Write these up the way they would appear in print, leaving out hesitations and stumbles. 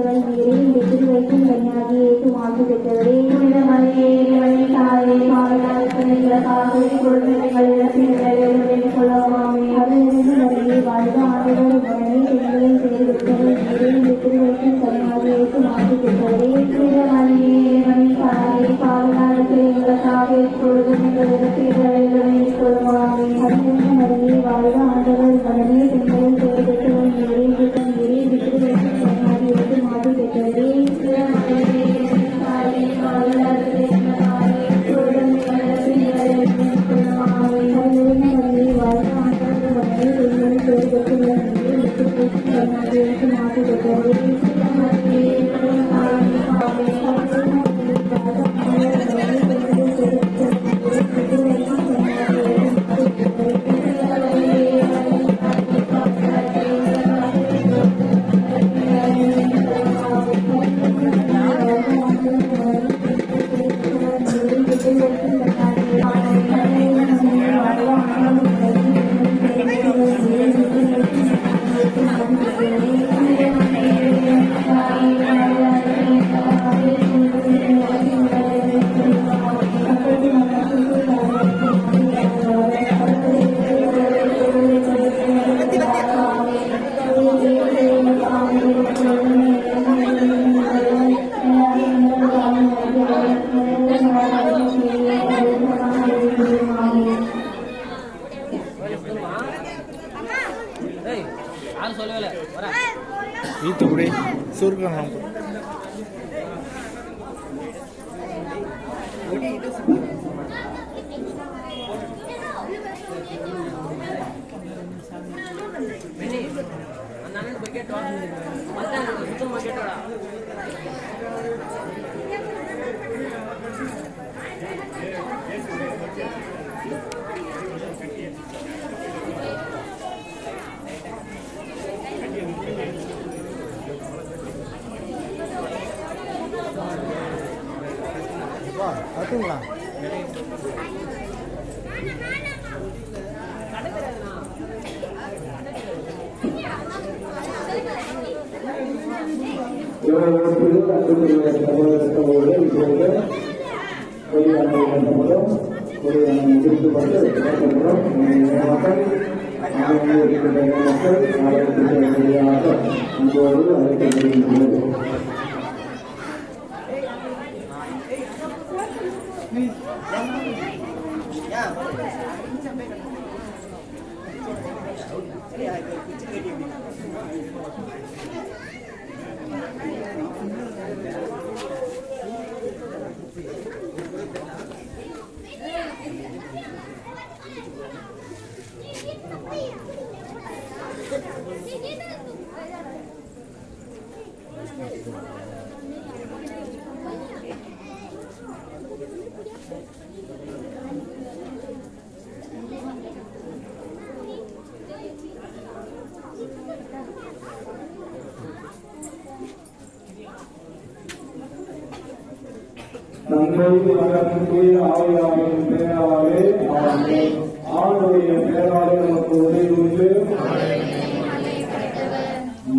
ஆண்டவர் நீரே இந்த திருவயிற்றின் கன்னியாகி இயேசு மாசு பெற்றவரே புனிதமரியே இறைவனின் தாயே பாவநாசனைகளுக்காக குழந்தைகள் இழப்பினர்கள் கொள்ளவாமே அதிலிருந்து வரையே வாழ்க ஆண்டவர் உடனே பெண்களின் பேர் பெற்றவர் நீரே இந்த திருவயிற்றின் கன்னியாகி இயேசு மாசு பெற்றவரே புனிதமரியே இறைவனின் தாயே பாவநாசனைகளுக்காக குழந்தைகள் இழப்பினர்கள் கொள்ளவாமே அதிலிருந்து வரையே வாழ்க ஆண்டவர் உடனே பெண்களின் பேர் பெற்றவர் நீரே ஈத்துக்குடி சுருக்கம் கட்டுங்களா தந்தை மகனுக்கு ஆவியாரின் பெயராலே ஆண்டுடைய பெயராலே நமக்கு உதவி உண்டு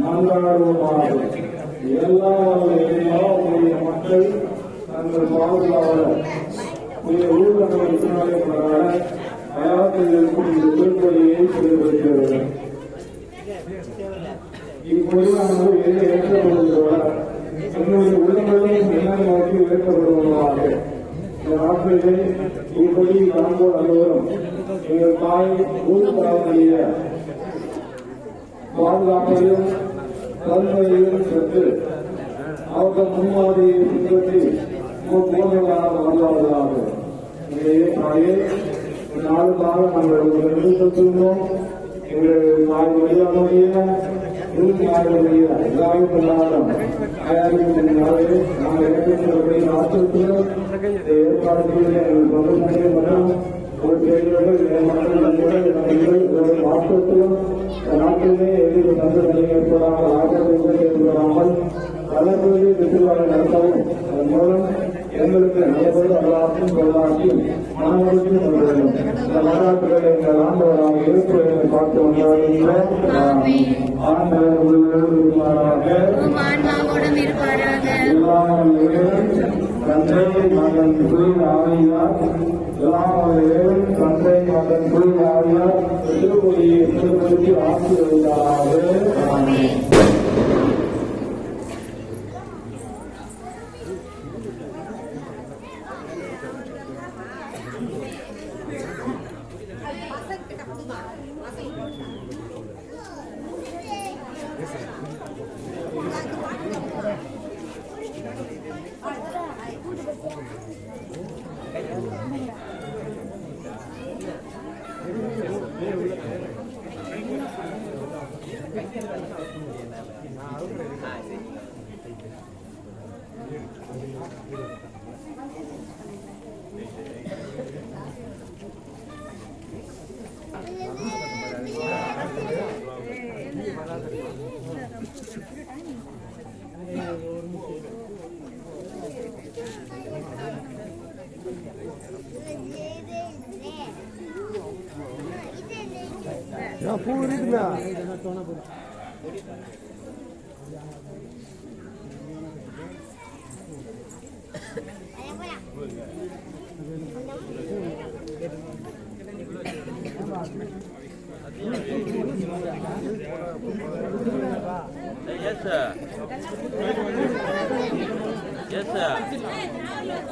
மன்றாடுவோமாக. எல்லா உடைய மக்கள் தங்கள் பாதுகாவலர் ஊழலை அயாத்தில் இருக்கும் இந்த திருப்பதியை செயல்படுகிறது. இப்பொழுது எதை ஏற்றப்படுகிறவர் என்னுடைய உள்ளங்களும் என்ன நோக்கி உயர்த்தப்படுவதாக. இந்த நாட்களிலே இப்படி காண்போர் அனைவரும் எங்கள் தாய் ஊர்காவலிய பாதுகாப்பையும் தன்மையையும் பெற்று அவர்கள் முன்மாதிரியை பின்பற்றி போன்றவர்களாக வாழ்வார்களாக. தாயே, நாளுக்காக நாங்கள் உங்கள் செலுத்துகிறோம். எங்கள் தாய் வழியாளுடைய உறுதியாளருடைய எல்லாரும் கொண்டாடம் நாங்கள் ஏற்படுத்தி ஆசிரியர் ஏற்பாடு செய்ய எங்கள் சொந்த மற்றும் ஒரு செயல்கள் மக்கள் மாற்றத்திலும் நாட்டிலே எதிர்ப்பு தந்து நிலை ஏற்படாமல் ஆற்றல் ஏற்படாமல் வளர்வதை வெற்றிவாக நடத்தவும் அதன் மூலம் எங்களுக்கு நல்லபடி அல்லாற்றும் கொள்ளாக்கி மனமொழிக்கும் கொள்கிறோம். இந்த வரலாற்றுகளை எங்கள் ஆண்டவராக இருப்பதை பார்த்து வந்தார்கள். ஆண்டவர் எல்லாம் தந்தை மகன் தூய் ஆவியார் எல்லாம் தந்தை மகன் தூய் ஆவியார் திருப்பதியை திருப்பதி ஆசீர்வதிப்பாராக. பூ இருக்குதா? Yes, sir. Yes, sir.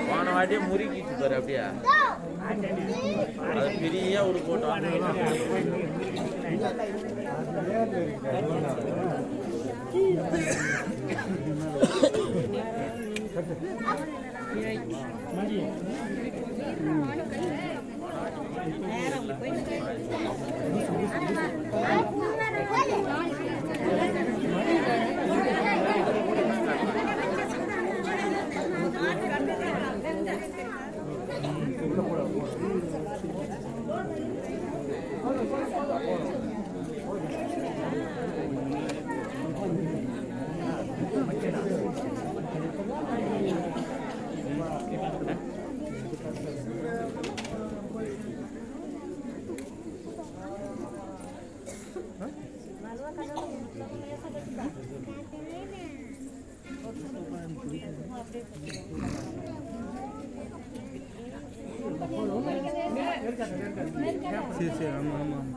போன வாட்டியே முறுக்கிச்சு பாரு அப்படியா அது பெரிய ஒரு போட்டோம். சரி சரி ஆமாம் ஆமாம்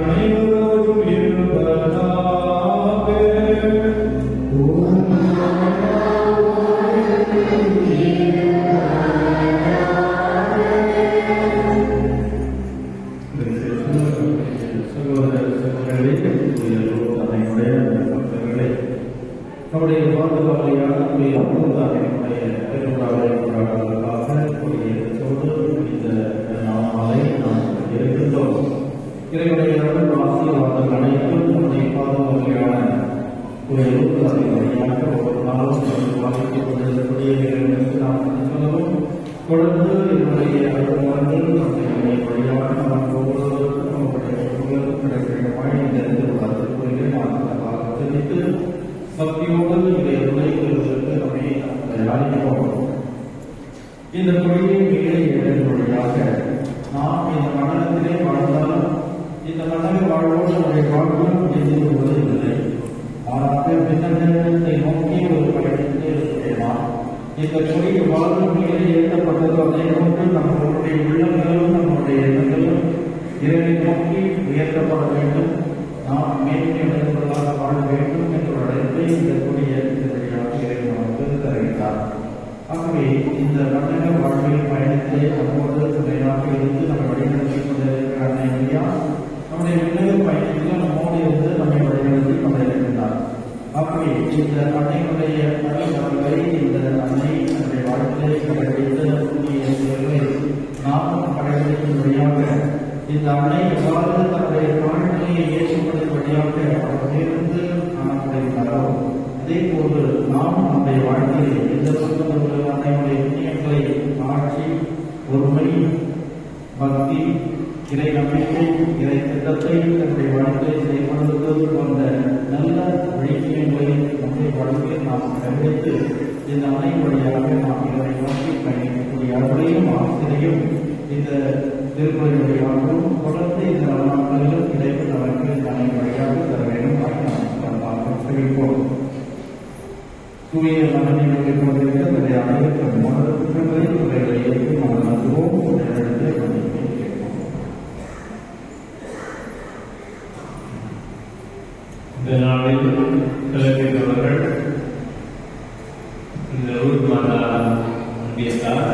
அனைவரோடும் இருப்பதாக. நம்முடைய பாதுகாவலையான நம்முடைய பூதாவினுடைய பெரும்பாலை கொண்டாடுவதற்காக இந்த நாளை நாம் இருக்கின்றோம். இறைவனுடைய ஆசீர்வாதம் அனைத்தும் நம்முடைய பாதுகாவலையான ஒரு வழியாக ஒவ்வொரு நாளும் வாழ்க்கைக் கொண்டிருக்கக்கூடிய இறைவனுக்கு நாம் சொல்லவும் தொடர்ந்து என்னுடைய அலுவலர்கள் நம்முடைய வழியாக நாம் ஒவ்வொருவருக்கும் நம்முடைய கிடைக்கின்றமாய் இந்த திருவிழாத்திற்குரிய நாம் தெரிவித்து பக்தியோடு இதை உழைப்பதற்கு நம்மை அழைக்கிறோம். இந்த கொள்கையை மேலே எழுதுவதாக நாம் இந்த மண்டலத்திலே வாழ்ந்தாலும் இந்த மண்டல வாழ்வோடு நம்முடைய வாழ்வும் முடிந்து கொள்வதில்லை. பின்னத்தை நோக்கி ஒரு பயணித்து இருக்கிறோம். இந்த கொள்கை வாழ்வும் மேலே எழுதப்பட்டது அதை கொண்டு நம்மளுடைய உள்ளங்களும் நம்முடைய எண்ணங்களும் இறைவனை நோக்கி உயர்த்தப்பட வேண்டும். நாம் மேன்மை அடைந்தவர்களாக வாழ வேண்டும் என்ற அழைப்பை இந்த கூடிய இறைவன் நமக்கு தருகிறார். ஆகவே இந்த மண்டல வாழ்வில் பயணத்தை நம்மோடு துணையாக இருந்து நம்ம வழிநடத்தி கொண்டிருக்கிற அன்னையா நம்முடைய விண்ணக பயணத்தில் நம்மோடு இருந்து நம்மை வழிநடத்தி கொண்டிருக்கின்றார். ஆகவே இந்த அன்னையுடைய நலன்களை இந்த அன்னை நம்முடைய வாழ்க்கையை கடைபிடித்த கூடிய செயல்களை நாமும் கடைபிடிக்கும்படியாக இந்த அன்னை எவ்வாறு தன்னுடைய வாழ்க்கையை ஏற்றுக்கொள்ளும்படியாக அவர்களிருந்து காணப்படுகிறாரோ அதே போன்று நாம் நம்முடைய வாழ்க்கையை எந்த சொந்த அன்னையுடைய புண்ணியங்களை ஆட்சி பொறுமை பக்தி இறை நம்பிக்கை இறை திட்டத்தை தன்னுடைய வாழ்க்கையை செயல்படுத்துவது போன்ற நல்ல வழிமுறைகளை நம்முடைய வாழ்க்கையில் நாம் கடைபிடித்து இந்த அன்னை வழியாக நாம் இதனை நோக்கி பயணிக்கக்கூடிய அவர்களையும் ஆசிரியையும் இந்த திருக்குறளுடைய வாழ்வும் தொடர்ந்து இந்த நாட்களிலும் இடைப்பட்ட வழக்கில் அன்னை வழியாக தர வேண்டும் நாம் தெரிவிப்போம். தூய மனநிலை கொண்டிருக்கிற அனைவருக்கும் குற்றங்களை குறைகளை ஏற்று நாம் நம்புவோம். இந்த நாளில் சிலர்கள் இந்த ஊர் மாதா அன்பியத்தார்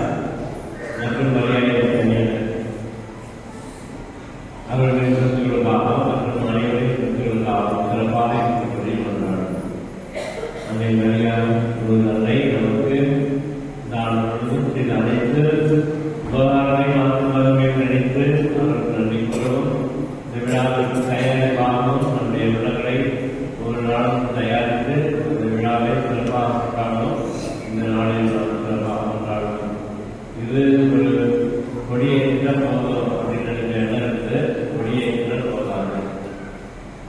மற்றும் மரியாதை அவர்களின் சொத்துக்களுக்காக மற்றும் அனைவரின் சொத்துக்களுக்காக சிறப்பாக கொண்டாடும் அன்னை மரியாதை அன்னை நமக்கு நான் செய்த அனைத்து உபகாரங்களை மாற்றுவதை நினைத்து அவருக்கு நன்றி கூறவும் இந்த விழாவிற்கு தயாரிப்பாகவும் நம்முடைய விழாக்களை ஒரு நாள் தயாரித்து அந்த விழாவை சிறப்பாக கொண்டாடும். இந்த நாளில் நாம் சிறப்பாக கொண்டாடுவோம். இது ஒரு கொடியேற்ற போதும் அப்படின்னு நினைச்ச இருந்து கொடியேற்ற போதாது.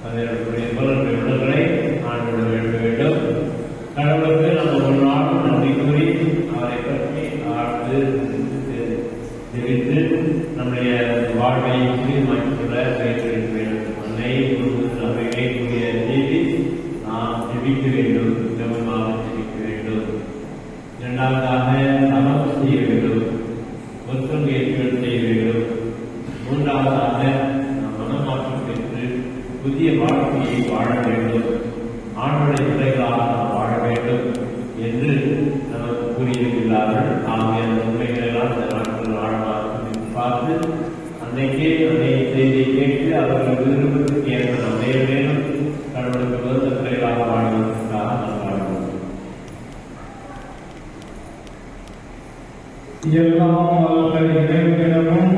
அதனுடைய விழாக்களை ஆண்டோடு எழுத வேண்டும். கடவுளுக்கு நம்ம ஒரு நாளும் நன்றி கூறி அவரை பற்றி ஆழ்ந்து தெரிவித்து நம்முடைய வாழ்வை தீர்மானித்துள்ள பயிற்சிக்க வேண்டும். அன்னை நம்பிக்கை கூடிய செய்தி நாம் ஜெபிக்க வேண்டும். ஜெபமாக ஜெபிக்க வேண்டும். இரண்டாவதாக தவம் செய்ய வேண்டும். ஒற்றுமையேற்றம் செய்ய வேண்டும். மூன்றாவதாக நாம் மனமாற்றம் பெற்று புதிய வாழ்க்கையை வாழ வேண்டும். ஆண்டுடைய பிள்ளைகளாக நாம் வாழ வேண்டும் என்று நமக்கு கூறியிருக்கிறார்கள். ஆகிய உண்மைகளெல்லாம் இந்த நாட்கள் ஆழமாக பார்த்து அன்னைக்கே அன்னை செய்தியை கேட்டு அவர்கள் விருப்பத்துக்கு ஏற்ப நாம் செய்ய வேண்டும். கடவுளுக்கு உகந்த பிள்ளைகளாக வாழ்வதற்காக நாம் வாழ்வோம். எல்லாம் இறைவனிடமும்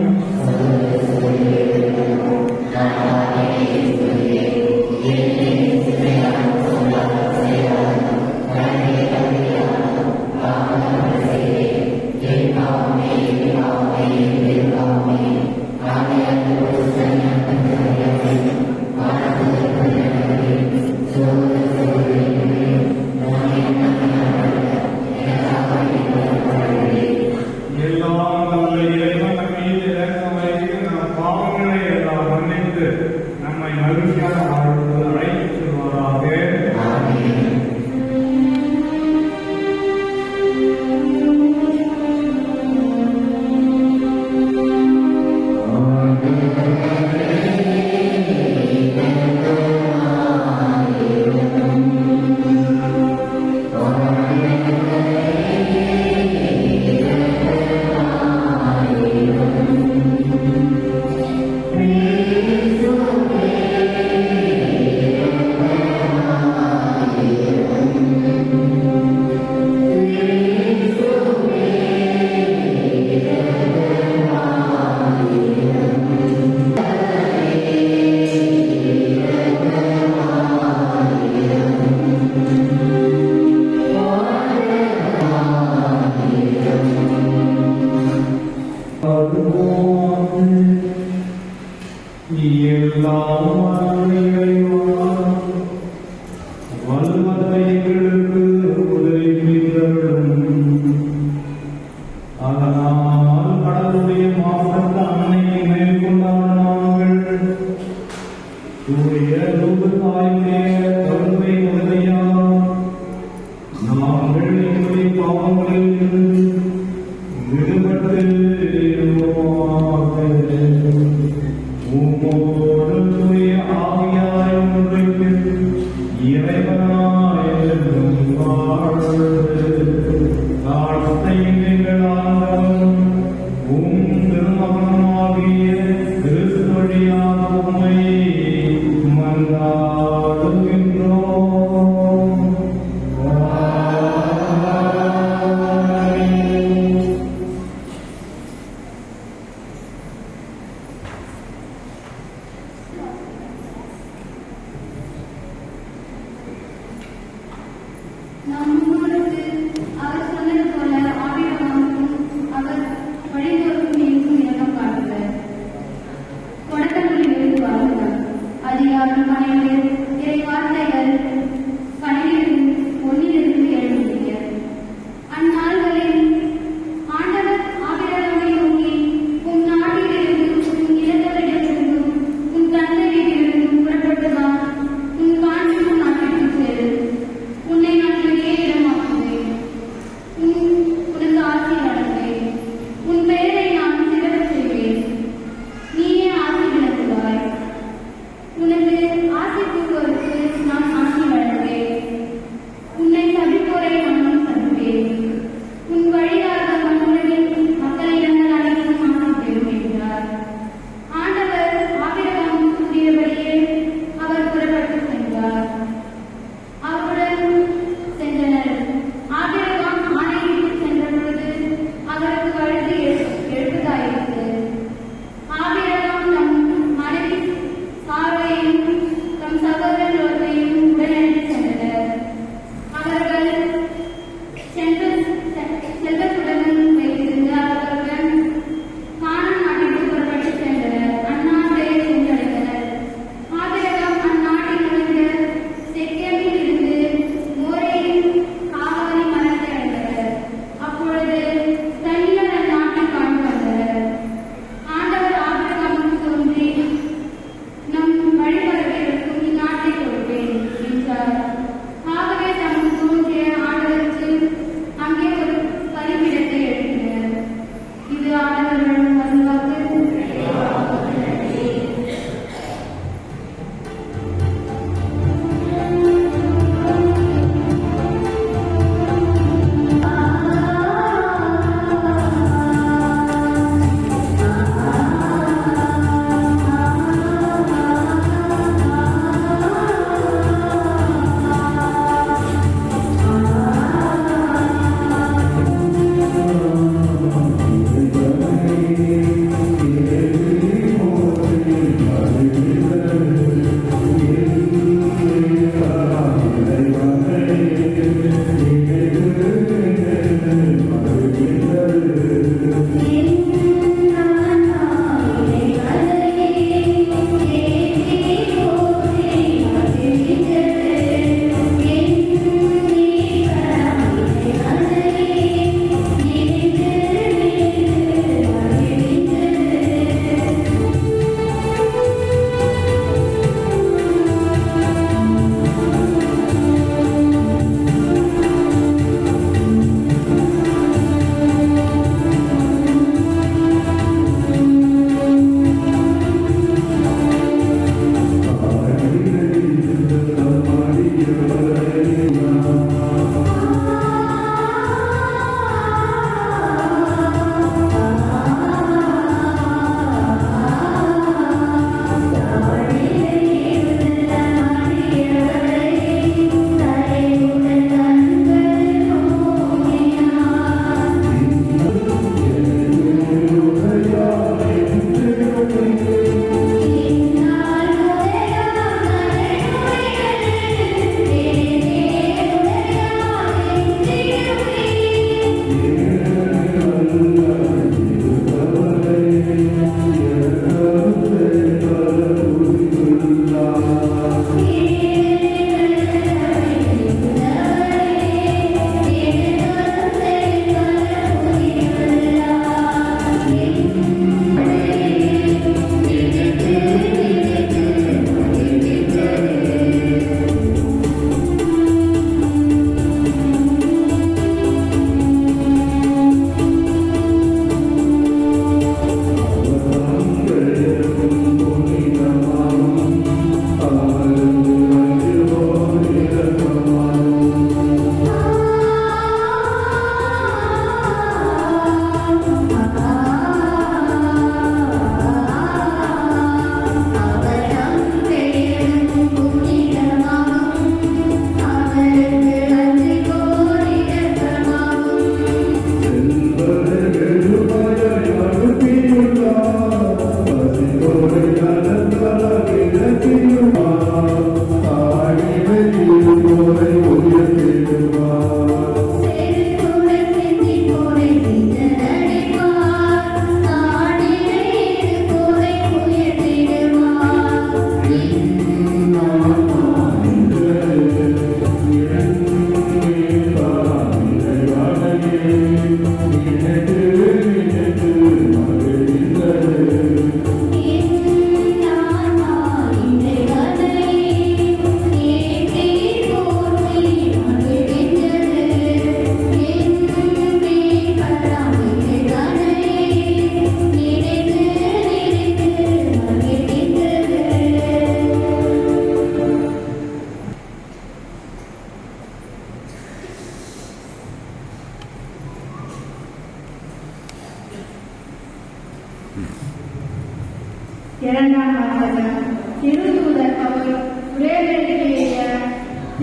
தூய ரூபத்தாயுடைய கருணை உதவியால் நாங்கள் எங்களுடைய பாவங்களில் விடுபட்டு உம்மோடு தூய ஆவியாய் ஒன்றைக்கு இறைவனாய் வாழ்ந்து எங்களாலும் திருமகனாகிய கிறிஸ்து வழியாக உம்மை மன்றாடுகின்றோம். நாம் முன்னோருக்கு அவர் சொன்னது போல ஆவியானவருக்கும் அவர் வழிதோறும் எங்கும் இறக்கம் காட்டுகிறார். தொடக்கங்களிலிருந்து வாழ்ந்தார். அதிகாரம் 12 இறை வார்த்தைகள் 12:1 எழுதிய அந்நாள்களில் ஆண்டவர் ஆபிரகாமை நோக்கி, உன் நாட்டிலிருந்தும் உன் இனத்தவரிடமிருந்தும் உன் தந்தை வீட்டிலிருந்தும் புறப்பட்டு வா, உன் காண்பிக்கும் நாட்டிற்கு செல். உன்னை நான் பெரிய இடமாக்குவேன், உனக்கு ஆசை வழங்குவேன், உன் பெயரை நான் சிறப்பு செய்வேன், நீயே ஆசை விளக்குவாய். உனக்கு ஆசை கூறுவோருக்கு நான் ஆசை வழங்குவேன், உன்னை சபிப்போரை நானும் சபிப்பேன். உன் வழியாக மண்ணுலகின் மக்களிடங்கள் அனைத்தும் ஆசை பெறும் என்றார். ஆண்டவர் ஆபிரகாமுக்கு கூறியபடியே அவர் புறப்பட்டு சென்றார். அவருடன் சென்றனர். ஆபிரகாம் ஆணையிட்டு சென்ற பொழுது அவருக்கு வயது 70 ஆயிற்று. ஆபிரகாம் தம் மனைவி சாராயையும் தம் சகோதரர் லோத்தையும் உடனடித்து சென்றனர். அவர்கள் செல்வத்துடன் வைத்திருந்த அவர்களுடன் கானான் நாட்டிற்கு புறப்பட்டு சென்றனர். அந்நாட்டை சென்றடைந்தனர். ஆபிரகாம் அந்நாட்டில் நுழைந்த செக்கேமில் இருந்து மோரேயின் காவாரி மரத்தை அடைந்தனர். அப்பொழுது தண்ணீர் அந்நாட்டில் காண வந்தனர். ஆண்டவர் ஆபிரகாமுக்கு தோன்றி, நம் வழிபடுகிறவர்களுக்கும் இந்நாட்டை கொடுத்தார்.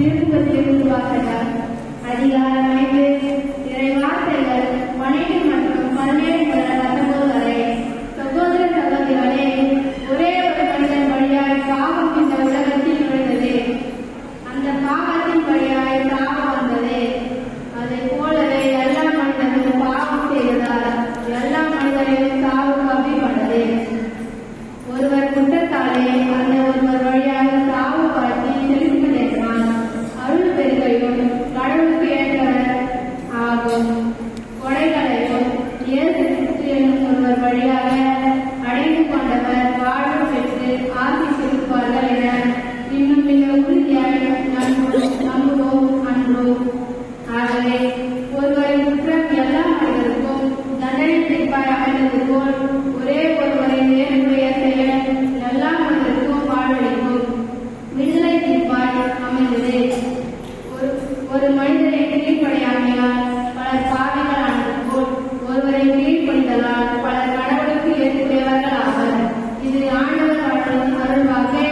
திருமுகத்திலிருந்து வாசகம் அதிகாரம் 5 இறைவார்த்தைகள் 12 மற்றும் 17 முதல் 19 வரை. சகோதர சகோதரிகளே, ஒரே ஒரு மனிதன் வழியாய் பாவம் இந்த உலகத்தில் நுழைந்தது. அந்த பாவத்தின் வழியாய் சாபம் வந்தது. அதை போலவே எல்லா மனிதர்களும் பாவம் செய்ததால் எல்லா மனிதரையும் சாவு கவ்விப்பட்டது. ஒருவர் குற்றத்தாலே அந்த ஒருவர் வழியாக சாவு வாழ்க்கை செலுத்தினான். அருள் பெருகையும் கடவுளுக்கு ஏற்றவர் ஆகும் கொடைகளையும் இயேசு கிறிஸ்து என்னும் ஒருவர் வழியாக அடைந்து கொண்டவர் வாழ்வு பெற்று ஆசி செலுத்துவார்கள் என இன்னும் மிக உறுதியாய் நம்புவோம் அன்றோ. ஆகவே ஒருவரின் குற்றம் எல்லா மனிதருக்கும் தண்டனை தீர்ப்பாய் அமைந்தது போல் ஒரே ஒருவரின் நேர்மைய செயல் எல்லா மனிதருக்கும் வாழ்வளிக்கும் விடுதலை தீர்ப்பாய் அமைந்தது. ஒரு மனிதரை கீழ்ப்படையாமையால் பலர் பாவிகளானது போல் ஒருவரை கீழ்ப்படிதலால் பலர் கடவுளுக்கு ஏற்புடையவர்கள் ஆவர். இது ஆண்டவர் வழங்கும் அருள்வாக்கே.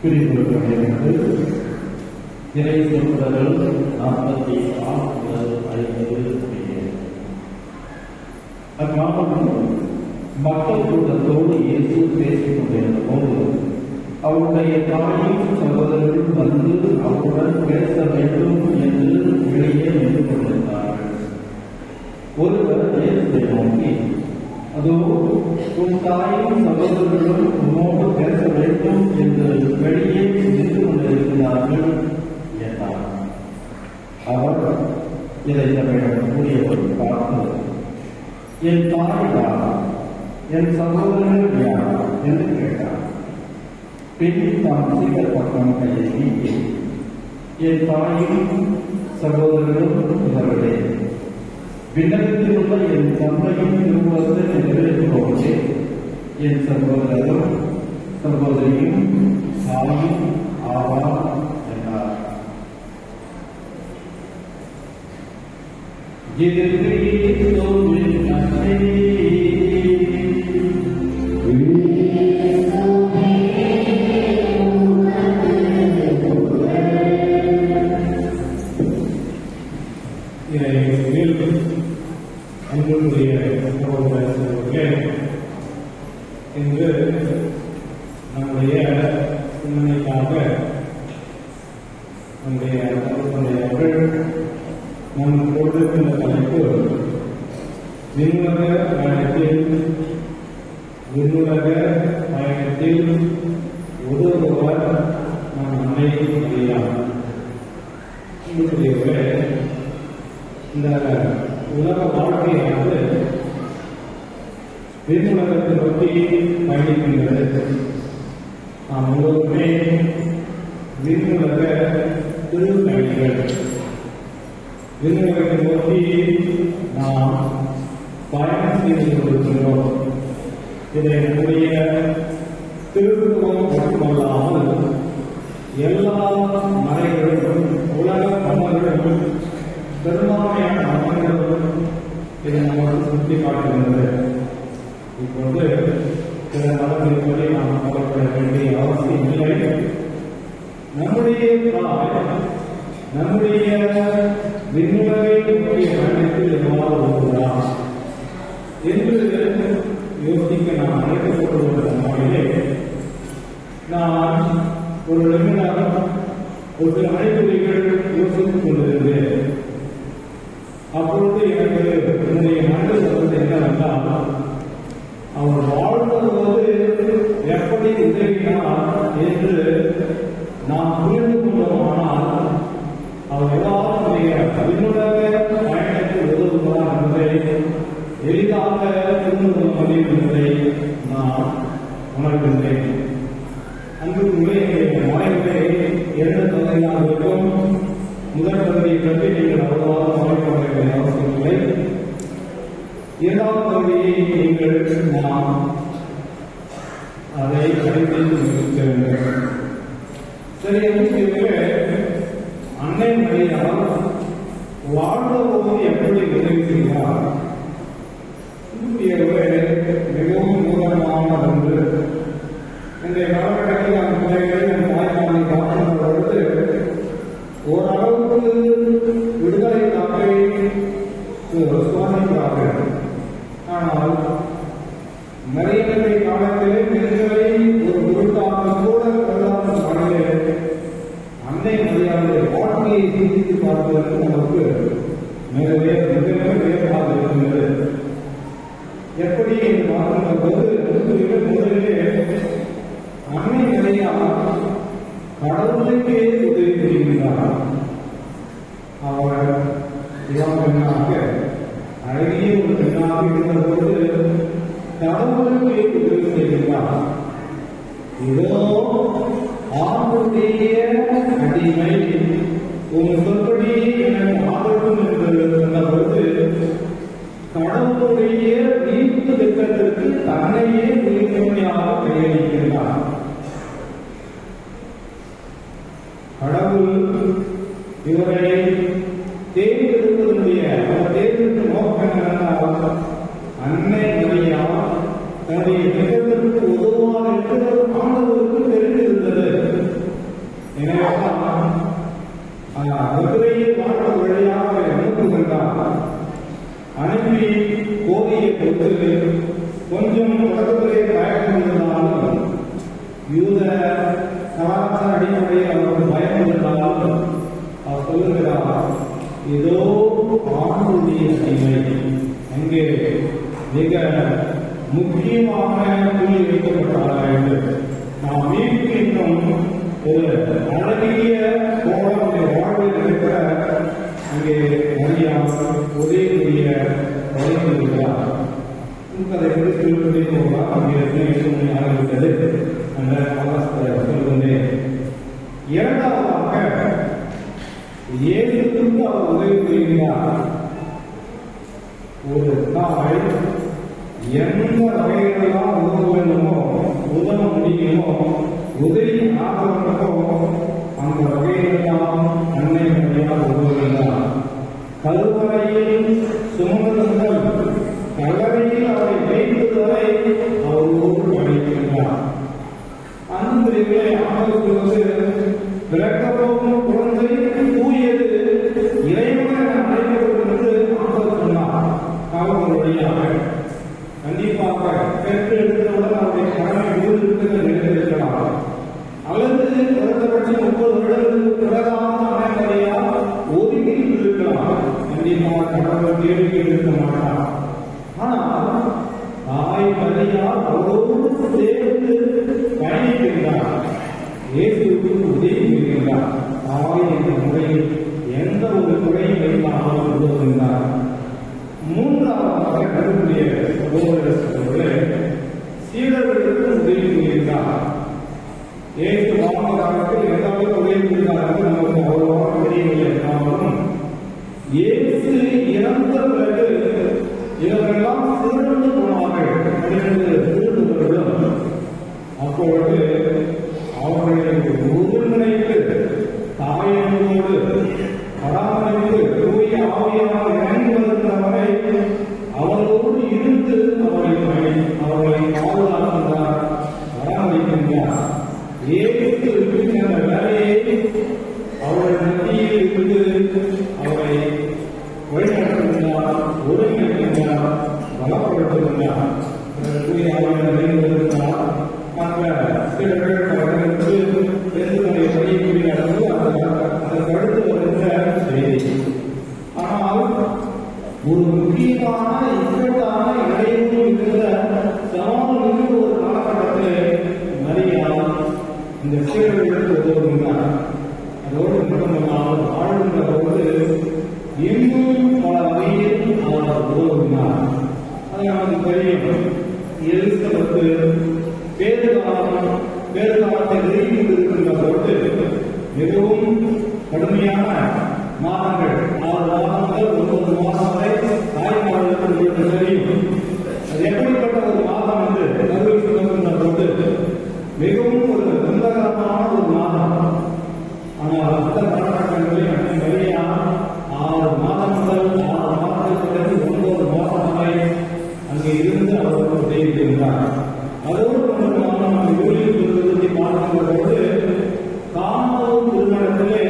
பிரிவுகளுக்கு இறை சொல்லுதல் 46 முதல் 50. அக்காலம் மக்கள் கூட்டத்தோடு இயேசு பேசிக் கொண்டிருந்த போது அவருடைய தாயும் சகோதரர்கள் வந்து அவருடன் பேச வேண்டும் என்று வெளியே நின்று கொண்டிருந்தார்கள். ஒருவர் இயேசுவை நோக்கி, அதோ உன் தாயும் சகோதரர்களும் உன்னோடு பேச வேண்டும் என்று வெளியே நின்று கொண்டிருக்கிறார்கள் என்றார். அவர் இதை தம்மிடம் கூறியவர் பார்த்து, என் தாய் யார், என் சகோதரர்கள் யார் என்று கேட்டார். பின் தாம் சீக்கிர பக்கம் கையை நீக்கி, என் தாயும் சகோதரர்களும் இவர்களே, விண்ணகத்தில் உள்ள என் தந்தையும் திருவுளத்தை நிறைவேற்றுவோமே, என் சகோதரரும் சகோதரியும் தாயும் ஆவார் என்றார். அன்புக்குரிய சகோதரர்களே, இன்று நம்முடைய சிந்தனைக்காக நம்முடைய அவர்கள் நம் கொடுக்கின்ற தலைப்பு விண்ணுலக பயணத்தில் உதவுபவர் நம் அன்னை மரியா. இந்த உலக வாழ்க்கையானது விண்ணுலகத்தை நோக்கி பயணிக்கின்றது. நாம் எல்லோருமே விண்ணுலக திருப்பயணிகள். விண்ணுலகத்தை நோக்கி நாம் பயணம் செய்து கொண்டிருக்கிறோம். இதை நம்முடைய திருத்துவம் மட்டுமல்லாமல் எல்லா மறைகளும் உலக மன்னர்களும் பெரும்பான்மையான மன்னர்களும் இதை நம்மோடு சுற்றி காட்டுகின்றது. இப்போது சில நலத்தின்படி நாம் கவலைப்பட வேண்டிய அவசியம் இல்லை. நம்முடைய தாய் நம்முடைய விண்ணுலகை நோக்கிய பயணத்தில் எவ்வாறு வருகிறார் என்று யோசிக்க நாம் அழைக்கப்பட்டுள்ள நாளிலே நான் ஒரு நிமிடம் ஒரு சில மணித்துறைகள் யோசித்துக் கொண்டிருந்தேன். அப்பொழுது எனக்கு என்னுடைய மனதில் வந்தது என்னவென்றால், அவர் வாழ்ந்தபோது எப்படி உதவினார் என்று நாம் புரிந்து கொண்டோமானால் அவர் எல்லாருடைய விண்ணுலக பயணத்தில் உதவுகிறார் என்பதை எளிதாக புரிந்து கொள்ள முடியும் என்பதை நான் உணர்கின்றேன். அன்புக்குள்ளே மலையிலே 2 பகுதியாக இருக்கும். முதல் பகுதியை பற்றி நீங்கள் அவ்வளவாக கவலைப்பட வேண்டிய அவசியமில்லை. 2வது பகுதியை நீங்கள் நாம் அதை படித்து முடிக்க வேண்டும். சரி, என்று அன்னை மரியாள் வாழ்ந்தபோது எப்படி உதவி செய்வார்? மிகவும் நூதனமான ஒன்று. இந்த காலகட்டத்தில் அந்த பிள்ளைகளை நம் தாய்மாரை பார்க்கின்ற பொழுது ஓரளவுக்கு விடுதலைக்காக சுவாசிக்கிறார்கள். ஆனால் மரியன்னை காலத்திலே பெண்களை ஒரு பொருட்டாக கூட கருதாத பாடலே அன்னை மரியாதை வாழ்க்கையை சிந்தித்து பார்ப்பதற்கு நமக்கு மிகவே வேகமாக இருக்கின்றது. எப்படி என்று பார்க்கின்ற போது முதலிலே அன்னை மரியா கடவுளுக்கே உதவி புரிகின்றார். அவர் பெண்ணாக அழகிய ஒரு பெண்ணாக இருந்த போது கடவுளுக்கே உதவி செய்கின்றார். இதோ ஆண்டுடைய அடிமை உன் சொற்படி எனக்கு ஆதரவும் என்று சொன்னபோது கடவுளுடைய மீட்பு திட்டத்திற்கு தன்னையே உயிர்மையாக கையளிக்கின்றார். கடவுள் இவரை தேர்ந்தெடுப்பதனுடைய அவர் தேர்ந்தெடுத்த நோக்கம் என்னவென்றால், அன்னை மரியா தன்னுடைய திட்டத்திற்கு உதவுவார் என்று ஆண்டவருக்கு தெரிந்திருந்தது. எனவேதான் மதுரையில் வாழ்ந்த வழியாக அனுப்புகின்றார். அனுப்பி கோதையை கொடுத்து கொஞ்சம் தொடர்புகளை பயக்கம் இருந்தாலும் யூத கலாச்சார அடிப்படையில் அவர்கள் பயம் இருந்தாலும் அவர் சொல்லுகிறார், இதோ ஆண்டுடைய அடிமை. அங்கே மிக முக்கியமான புள்ளி வைக்கப்பட்டார்கள் என்று நாம் மீட்கின்றோம். ஒரு அழகிய கோலமுடைய வாழ்வில் இருக்கிற அங்கே மரியா உதவியுடைய வழிகிறார். அதை குறித்து சொல்வதே போகலாம். அங்கே ஆரம்பித்தது அந்த அவஸ்தை சொல்கின்றேன். 2வதாக இயேசுவுக்கு அவர் உதவி புரிகிறார். ஒரு தாய் எந்த வகையிலெல்லாம் உதவ வேண்டுமோ, உதவ முடியுமோ, உதவி ஆதரவோ அந்த வகையிலெல்லாம் அன்னை மரியாள் உதவுகிறார். கல்வரையில் சுமந்தல் கல்லறையில் அவரை வைத்தது வரை அவரோடு படிக்கின்றார். அன்புகளை ஆதரவு பிறக்கப்போகும் குழந்தை தூயது இறைவனை அழைக்கப்படும் என்று ஆதரவு சொன்னார். காவல் வழியாக கண்டிப்பாக பெற்று எடுத்தவுடன் அவருடைய கடமை ஊருக்கு நிலைத்திருக்கலாம். அல்லது குறைந்தபட்சம் 30 வருடங்களுக்கு பிறகான அனைவரையா ஒதுக்கி இருக்கலாம். கண்டிப்பாக கடவுள் கேள்வி இருக்க மாட்டார். ஆனால் தாய் மரியா அவரோடு சேர்ந்து பயணிக்கின்றார். இயேசுவுக்கு உதவி புரிகின்றார். தாய் என்ற முறையில் எந்த ஒரு துறையும் வைத்தாலும் உதவுகின்றார். 3வதாக கடவுளுடைய சகோதரர்களே சீடர்களுக்கு உதவி புரிகின்றார். இயேசு வாழ்ந்த காலத்தில் எந்த அளவுக்கு உதவி புரிந்தார் என்று நமக்கு அவ்வளவாக தெரியவில்லை. ஆனாலும் இயேசு இறந்த பிறகு இவர்களெல்லாம் சிறந்து போனார்கள். 12 திருடுபவர்களும் அப்பொழுது அவர்களை ஒருங்கிணைத்து தாயனோடு பராமரித்து தூய ஆவியால் இறங்கி வருகின்றவரை அவர்களோடு இருந்து அவர்களை பாதுகாக்கின்றார், பராமரிக்கின்றார். ஏற்று இருக்கின்ற வேலையை அவர்கள் மத்தியில் இருந்து அவரை வழிநடத்துகின்றார், ஒருங்கிணைக்கின்றார், பலப்படுத்துகின்றார். தூய ஆவியால் மற்ற சிலர்கள் அவர்களுக்கு படிக்கக்கூடிய அளவு அந்த சீரர்களுக்கு உதவுகின்றார். அதோடு மட்டுமல்லாமல் வாழ்கின்ற போது இன்னும் பல வகையில் அவர் உதவுகின்றார். அது நமக்கு தெரியும். எலிசபெத்து பேறுகாலத்தை நெருங்கி இருக்கின்ற போது மிகவும் கடுமையான மாதங்கள் 6 மாதங்கள் 9 மாதம் வரை தாய்மார்களுக்கு தெரியும். அது எப்படிப்பட்ட ஒரு மாதம் என்று கருவில் சொல்லுகின்ற போது மிகவும் ஒரு துன்பகரமான ஒரு மாதம். ஆனால் அந்த காலகட்டங்களில் நிறைய 6 மாதம் முதல் 6 மாதங்களுக்கு 9 மாதம் வரை அங்கே இருந்து அவர்கள் உதவியிருந்தார். அதோடு மட்டுமாக நம்ம யூனியன் திருப்பதி பார்க்கின்ற போது காமரும் திருமணத்திலே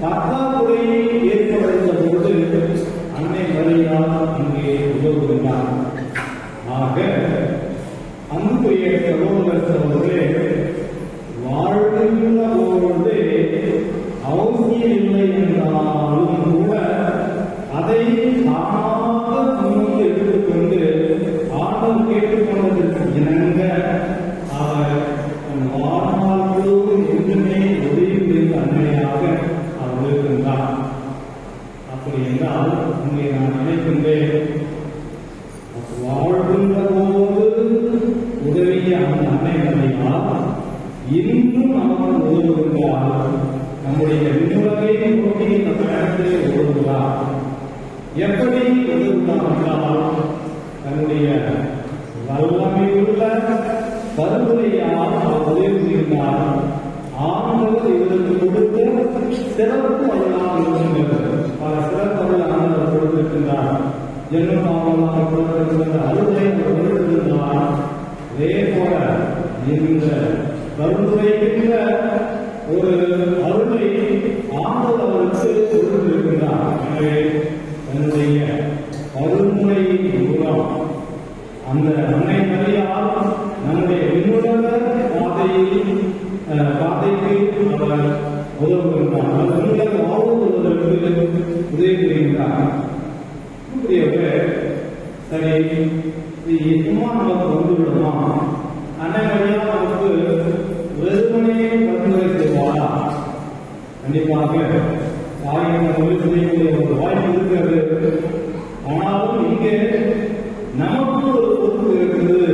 பற்றாக்குறையை ஏற்படுத்த போது அன்னை மரியாள் அங்கே உதவுகின்றார். ஆக அன்புடைய சகோதரர்களே, வாழ்கின்ற போது அவசியம் இல்லை என்றாலும் கூட அதை தானாக முன்னுக்கு எடுத்துக்கொண்டு ஆண்டவர் கேட்டுக்கொண்டதற்கு இணங்க அவர் வாழ்நாள் என்றுமே உதவி புரிந்த அன்னையாக அவர் இருக்கின்றார். அப்படி என்றால் இங்கே நான் நினைக்கின்றேன், வாழ்கின்ற போது உதவிய அந்த அன்னை மரியாள் இன்னும் அவர் உதவுகின்றார். நம்முடைய விண்ணுலகை நோக்கி இந்த பயணத்திலே உதவுகிறார். எப்படி உதவுகிறார் என்றால் தன்னுடைய வல்லமையுள்ள பரிந்துரையால் அவர் உதவி புரிந்தார். ஆண்டவர் இவருக்கு கொடுத்த சிறப்பு அவர்களாக இருக்கின்றது. பல சிறப்புகள் ஆண்டவர் கொடுத்திருக்கின்றார். ஜென்மமாக கொடுத்திருக்கின்ற அருளை அவர் கொடுத்திருந்தார். அதே போல இந்த பரிந்துரைக்கின்ற ஒரு அருளை ஆண்டவர் அவருக்கு கொடுத்திருக்கின்றார். எனவே தன்னுடைய பரிந்துரையின் மூலம் அந்த அன்னை மரியாள் நம்முடைய விண்ணுலக பாதைக்கு அவர் உதவுகின்றார். அந்த விண்ணுலக வாழ்வதற்கு உதவி புரிகின்றார். சரி, சும்மா நமக்கு வந்து விடுமா? அன்னை மரியாள் நமக்கு வெறுமனையே பரிந்துரை செய்வாரா? கண்டிப்பாக தாயின் செய்யக்கூடிய ஒரு வாய்ப்பு இருக்கிறது. ஆனாலும் இங்கே நமக்கு ஒரு பொறுப்பு இருக்கிறது.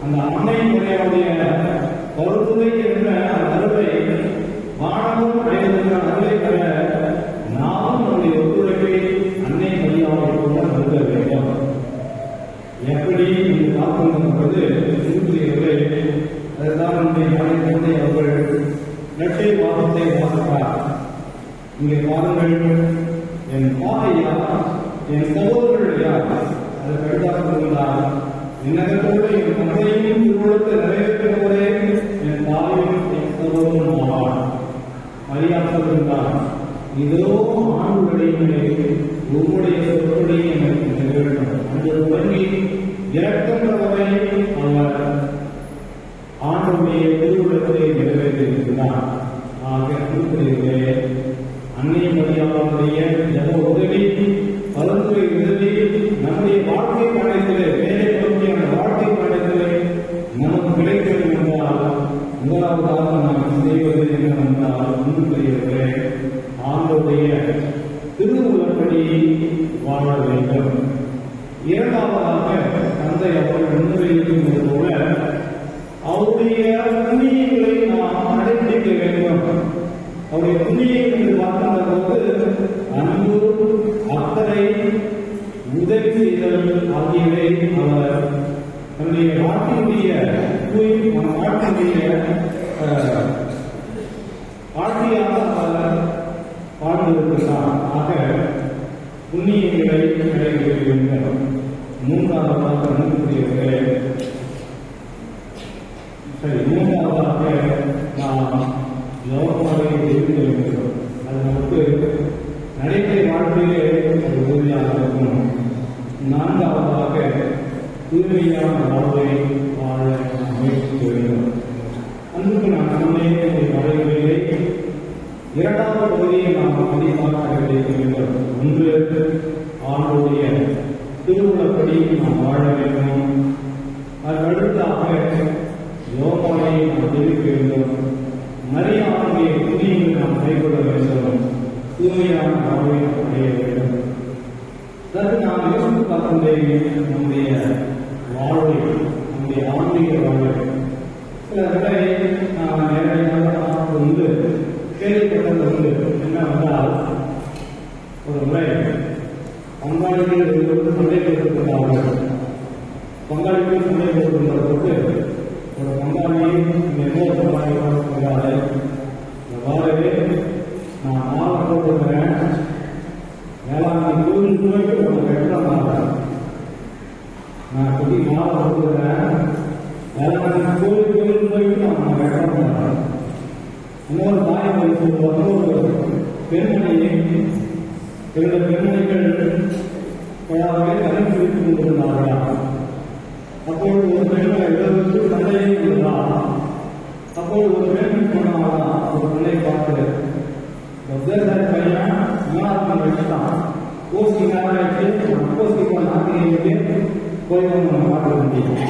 அந்த அன்னை முறையுடைய பருத்துரை என்ற அருளை வானமும் அடைவதற்கான அருளை பெற நாம் நம்முடைய ஒத்துழைப்பை அன்னை மரியாதை கூட நல்க வேண்டும். எப்படி இங்கு பார்க்கும்போது அதுதான் நம்முடைய நாளை தந்தை அவர்கள் இரட்டை வாதத்தை வாசித்தார். இங்கே பாருங்கள், என் பாதையா என் சகோதரர்கள் யார்? அதை கருதாக கொண்டார். இன்னகத்தோடு என் தந்தையும் திருமணத்தை நிறைவேற்றுவதே என் தாயும் என் சகோதரன் ஆவார். மரியாதை சொல்கின்றார், இதோ ஆண்டுடையுமே உங்களுடைய சொற்களையும் எனக்கு நிறைவேற்றும். அன்று தொடங்கி இறக்கின்றவரை அவர் ஆண்டுடைய திருவுள்ளத்தை நிறைவேற்றியிருக்கிறார். ஆக திருப்பதிகளே, அன்னை மரியாதையுடைய ஜப உதவி பரிந்துரை உதவி நம்முடைய வாழ்க்கை பயணத்திலே வேலை நோக்கியான வாழ்க்கை பயணத்திலே நமக்கு கிடைக்கிறது என்றால் முதலாவதாக நாம் செய்வது என்னவென்றால் முன்னுரையவர்களே, ஆண்டுடைய திருவுள்ளப்படி வாழ வேண்டும். இரண்டாவதாக தந்தை அவர்கள் முன்னுரையிருப்பது போல அவருடைய புண்ணியங்களை நாம் அடைப்பிக்க வேண்டும். அவருடைய புண்ணியங்கள் என்று பார்க்கின்ற போது அன்பு, அக்கறை, உதவி செய்தல் ஆகியவை அவர் தன்னுடைய வாழ்க்கையுடைய வாழ்க்கையாக அவர் வாழ்ந்திருக்கிறார். ஆக புண்ணியங்களை அடைக்க வேண்டும். மூன்றாவதாக அனுப்பக்கூடியவர்களே, மூன்றாவதாக நாம் யோகமாக இருக்க வேண்டும். அது நமக்கு நடைமுறை வாழ்க்கையிலே அது உறுதியாக இருக்கும். நான்காவதாக தூய்மையான வாழ்வை வாழ முயற்சிக்க வேண்டும். அன்றுக்கு நான் சொன்னே வரைகளிலே இரண்டாவது பகுதியை நாம் அதிகமாக கடைபிடிக்க வேண்டும். ஒன்று, ஆண்டுடைய திருவுள்ளப்படி நாம் வாழ வேண்டும். அதற்கடுத்தாக யோகா கற்பாயை நாம் தெரிவிக்க வேண்டும். மரியாதையை புதியங்களை நாம் கைக்கொள்ள வேண்டும். தூய்மையான வாழ்வை அடைய வேண்டும். அதற்கு நாம் யோசித்து பார்க்கின்றே நம்முடைய வாழ்வை, நம்முடைய ஆன்மீக வாழ்வை சில முறை நாம் நேரடியாக உண்டு கேள்விப்பட்டது உண்டு. என்னவென்றால், ஒரு முறை பங்காளிகள் சண்டை போட்டுக்கொண்டார்கள். பங்காளிகள் சண்டை போட்டுக்கொண்ட போது ஒரு பங்காளியை இன்னொரு பங்காளியோடு சொல்லாது, எவ்வாறவே நான் மாலை போட்டுக்கிறேன், வேளாண் கோவில் ரூபாய்க்கு ஒரு கட்டணமாக நான் சொல்லி மாலை போட்டுக்கிறேன், வேளாண் கோவில் ரூபாய்க்கு நான் கட்டணமாக இன்னொரு தாயை வைத்து ஒரு பெண்மணியை இரண்டு பெண்மணிகள் கடன் பிடித்துக் கொண்டிருந்தார்களா. அப்பொழுது ஒரு பெண்மணி எழுபது சண்டையை இருந்தால், அப்போது ஒரு பெண் சொன்னாங்களா, ஒரு பிள்ளை பார்த்து பையன் மூணாவது வச்சுட்டான், கோஷ்டி காரணம் கோஷ்டி நாட்டிலேயே போய் நம்ம பார்க்க முடியும்.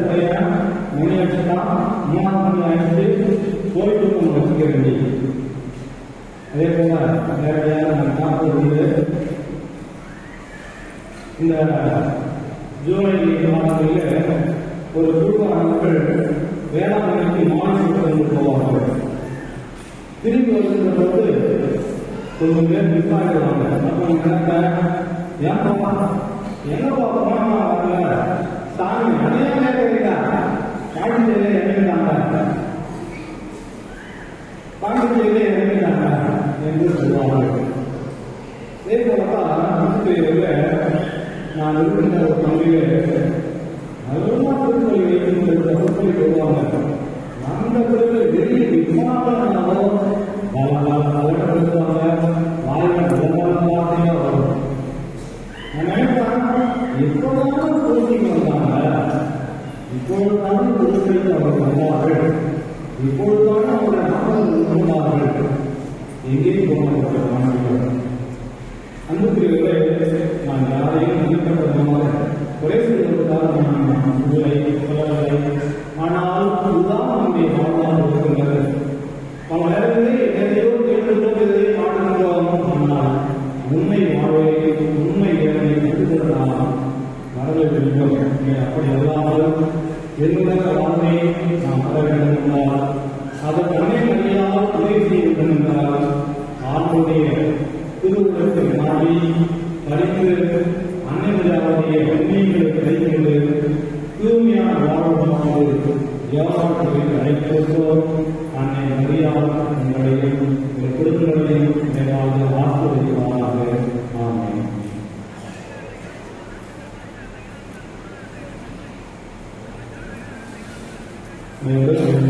பையன் மணி வச்சுட்டான், மூணாவது மணி ஆயிடுச்சு, போயிட்டு நம்ம வச்சுக்க வேண்டியது. அதே போல நேரடியாக நம்ம பார்க்கக்கூடிய இந்த ஜூலை மாதங்களில் ஒரு குழுவான மக்கள் வேளாண்மைக்கு மாநிலம் கொண்டு போவார்கள். திரும்பி வருகின்ற போது கொஞ்சம் பேர் நிற்பாடுவாங்க. அப்போ நினைக்க ஏன் போவான், எங்க போவாங்க, வரல சாமி அனையா கேட்கிறீங்க, பாண்டிச்சேரியில இறங்கிட்டாங்க, பாண்டிச்சேரியில இறங்கிட்டாங்க என்று சொல்லுவார்கள். இதே போலதான் நான் இருக்கின்ற ஒரு பகுதியிலே நல்லா திருப்பலி வைக்கின்ற பொருட்களை சொல்லுவாங்க. அந்த பிறகு வெளியே விமானோ பலப்படுத்துவாங்க, வாய்ப்பு வார்த்தையா வரும். நான் நினைப்பேன், எப்போதான் பொருட்கள் வந்தாங்க, இப்பொழுதுதான் பொருட்கள் அவர்கள் வந்தார்கள், இப்பொழுதுதான் அவருடைய நாமங்கள் இருந்தார்கள், எங்கே போனார்கள். அன்புக்குரியவர்களே, நான் யாரையும் மதிக்கப்பட்டதாக குறை செய்வதற்காக நான் உங்களை சொல்லவில்லை. ஆனால் இதுதான் நம்முடைய வாழ்வாக இருக்கின்றது. பல நேரங்களில் எதையோ கேட்டுக்கொண்டதை பாடுகின்றோம். ஆனால் உண்மை வாழ்வை, உண்மை வேலையை விட்டுவிடலாம் மறந்து விடுவோம். அப்படி அல்லாமல் என்னுடைய வாழ்வை நாம் வர வேண்டும் என்றால், அதற்கு அன்னை மரியால் உதவி செய்ய வேண்டும் என்றால், ஆண்டுடைய திருவுலகத்தை நாடி படித்து அன்னையாருடைய உண்மைகளை கைக்கொண்டு தூய்மையான வாழ்வாக ஏவாட்டத்தை அழைப்பதோர் அன்னை மரியாள் உங்களையும் உங்கள் குடும்பங்களையும் நிறைவாக ஆசீர்வதிப்பாராக. ஆமென். மேலும்